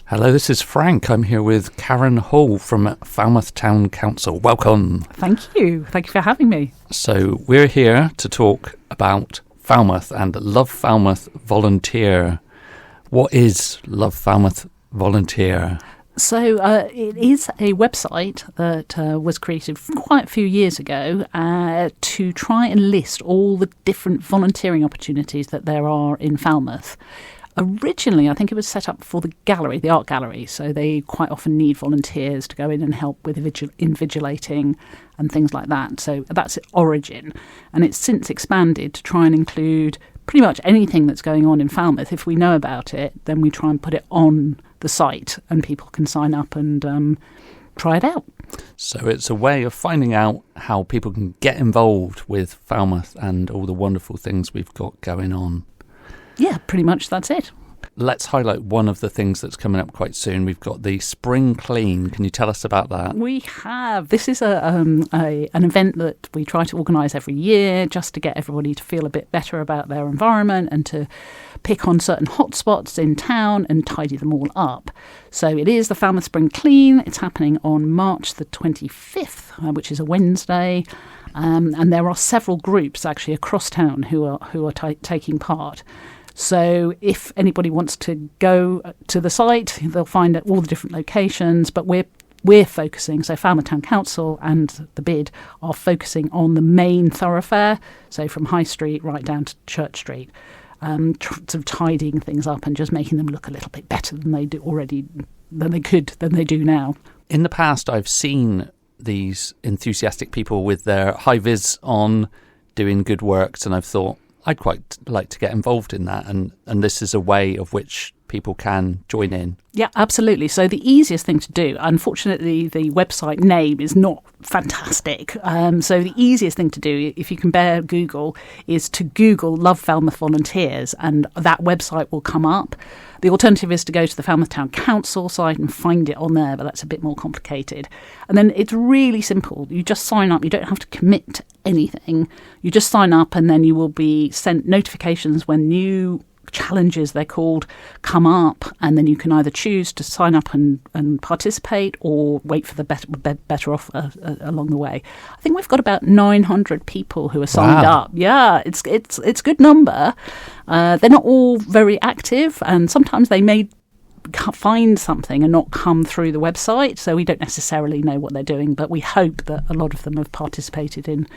Hello, this is Frank. I'm here with Karen Hall from Falmouth Town Council. Welcome. Thank you. Thank you for having me. So we're here to talk about Falmouth and Love Falmouth Volunteer. What is Love Falmouth Volunteer? So it is a website that was created quite a few years ago to try and list all the different volunteering opportunities that there are in Falmouth. Originally, I think it was set up for the gallery, the art gallery, so they quite often need volunteers to go in and help with invigilating and things like that. So that's its origin. And it's since expanded to try and include pretty much anything that's going on in Falmouth. If we know about it, then we try and put it on the site and people can sign up and try it out. So it's a way of finding out how people can get involved with Falmouth and all the wonderful things we've got going on. Yeah, pretty much that's it. Let's highlight one of the things that's coming up quite soon. We've got the Spring Clean. Can you tell us about that? We have. This is an event that we try to organise every year just to get everybody to feel a bit better about their environment and to pick on certain hotspots in town and tidy them all up. So it is the Falmouth Spring Clean. It's happening on March the 25th, which is a Wednesday. And there are several groups actually across town who are taking part. So if anybody wants to go to the site, they'll find all the different locations. But we're focusing, so Falmouth Town Council and the bid are focusing on the main thoroughfare, so from High Street right down to Church Street, sort of tidying things up and just making them look a little bit better than they do now. In the past, I've seen these enthusiastic people with their high vis on doing good works, and I've thought, I'd quite like to get involved in that, and this is a way of which people can join in. Yeah, absolutely. So the easiest thing to do, unfortunately, the website name is not fantastic. So the easiest thing to do, if you can bear Google, is to Google Love Falmouth Volunteers, and that website will come up. The alternative is to go to the Falmouth Town Council site and find it on there, but that's a bit more complicated. And then it's really simple. You just sign up. You don't have to commit to anything. You just sign up and then you will be sent notifications when new challenges, they're called, come up, and then you can either choose to sign up and participate or wait for the better offer along the way. I think we've got about 900 people who are signed up. Yeah, it's a good number. They're not all very active, and sometimes they may find something and not come through the website, so we don't necessarily know what they're doing, but we hope that a lot of them have participated in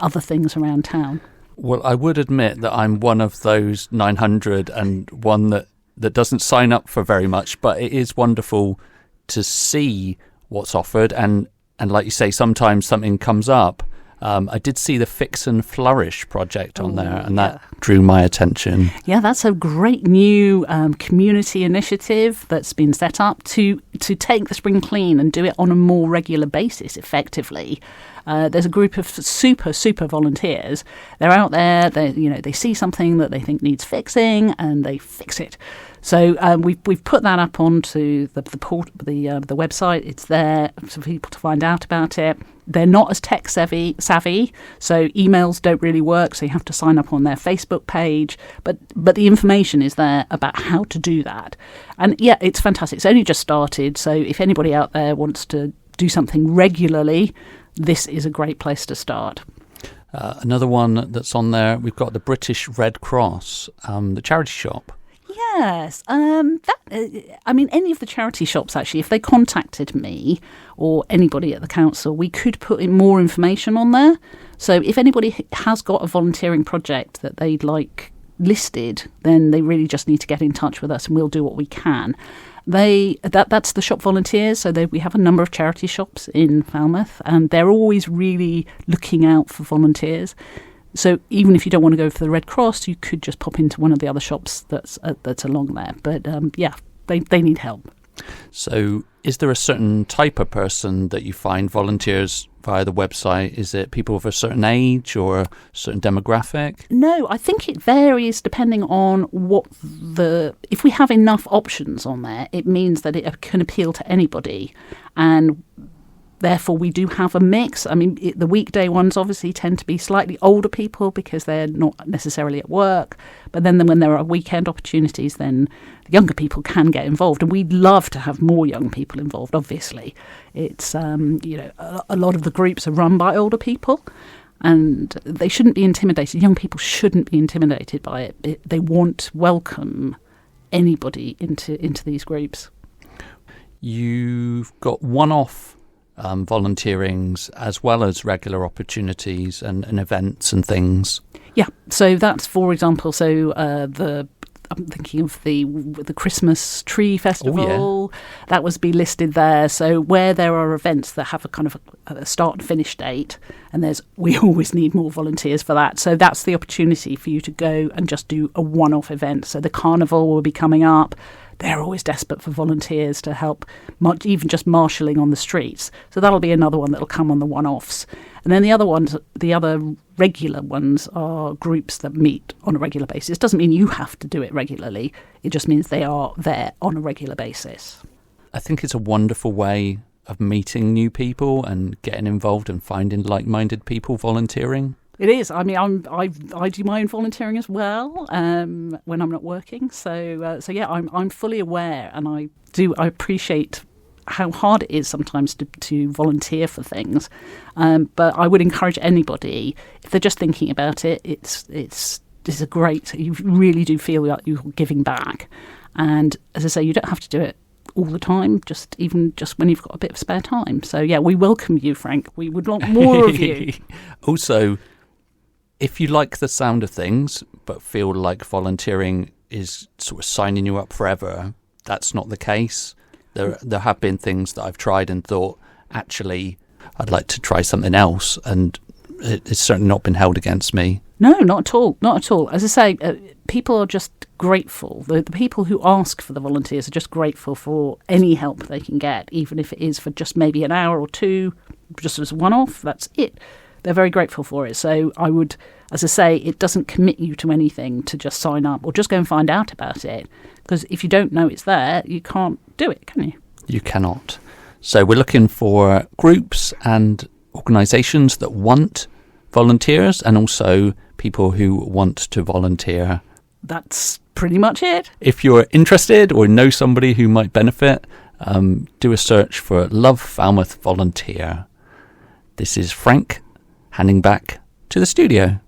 other things around town. Well, I would admit that I'm one of those 900 and one that doesn't sign up for very much, but it is wonderful to see what's offered. And like you say, sometimes something comes up. I did see the Fix and Flourish project on there, and that drew my attention. Yeah, that's a great new community initiative that's been set up to take the Spring Clean and do it on a more regular basis, effectively. There's a group of super volunteers. They're out there. They see something that they think needs fixing, and they fix it. So we've put that up onto the website. It's there for people to find out about it. They're not as tech savvy, so emails don't really work. So you have to sign up on their Facebook page. But the information is there about how to do that. And yeah, it's fantastic. It's only just started. So if anybody out there wants to do something regularly, this is a great place to start. Another one that's on there, we've got the British Red Cross, the charity shop. Yes. Any of the charity shops, actually, if they contacted me or anybody at the council, we could put in more information on there. So if anybody has got a volunteering project that they'd like listed, then they really just need to get in touch with us and we'll do what we can. That's the shop volunteers. So we have a number of charity shops in Falmouth, and they're always really looking out for volunteers. So even if you don't want to go for the Red Cross, you could just pop into one of the other shops that's along there. But they need help. So is there a certain type of person that you find volunteers via the website? Is it people of a certain age or a certain demographic? No, I think it varies depending on if we have enough options on there, it means that it can appeal to anybody. And therefore, we do have a mix. I mean, the weekday ones obviously tend to be slightly older people because they're not necessarily at work. But then when there are weekend opportunities, then the younger people can get involved. And we'd love to have more young people involved, obviously. It's, a lot of the groups are run by older people. And they shouldn't be intimidated. Young people shouldn't be intimidated by it. They want to welcome anybody into these groups. You've got one-off volunteerings as well as regular opportunities and events and things. Yeah, so that's, for example, I'm thinking of the Christmas tree festival. That was be listed there. So where there are events that have a kind of a start and finish date, and we always need more volunteers for that. So that's the opportunity for you to go and just do a one-off event. So the carnival will be coming up. They're always desperate for volunteers to help, even just marshalling on the streets. So that'll be another one that'll come on the one-offs. And then the other regular ones are groups that meet on a regular basis. It doesn't mean you have to do it regularly. It just means they are there on a regular basis. I think it's a wonderful way of meeting new people and getting involved and finding like-minded people volunteering. It is. I mean, I do my own volunteering as well when I'm not working. So yeah, I'm fully aware, and I appreciate how hard it is sometimes to volunteer for things. But I would encourage anybody, if they're just thinking about it, it's a great. You really do feel like you're giving back, and as I say, you don't have to do it all the time, just when you've got a bit of spare time. So yeah, we welcome you, Frank. We would want more of you. Also, if you like the sound of things but feel like volunteering is sort of signing you up forever, that's not the case. There have been things that I've tried and thought, actually, I'd like to try something else, and it's certainly not been held against me. No, not at all. Not at all. As I say, people are just grateful. The people who ask for the volunteers are just grateful for any help they can get, even if it is for just maybe an hour or two, just as a one-off. That's it. They're very grateful for it. So I would, as I say, it doesn't commit you to anything to just sign up or just go and find out about it. Because if you don't know it's there, you can't do it, can you? You cannot. So we're looking for groups and organisations that want volunteers and also people who want to volunteer. That's pretty much it. If you're interested or know somebody who might benefit, do a search for Love Falmouth Volunteer. This is Frank handing back to the studio.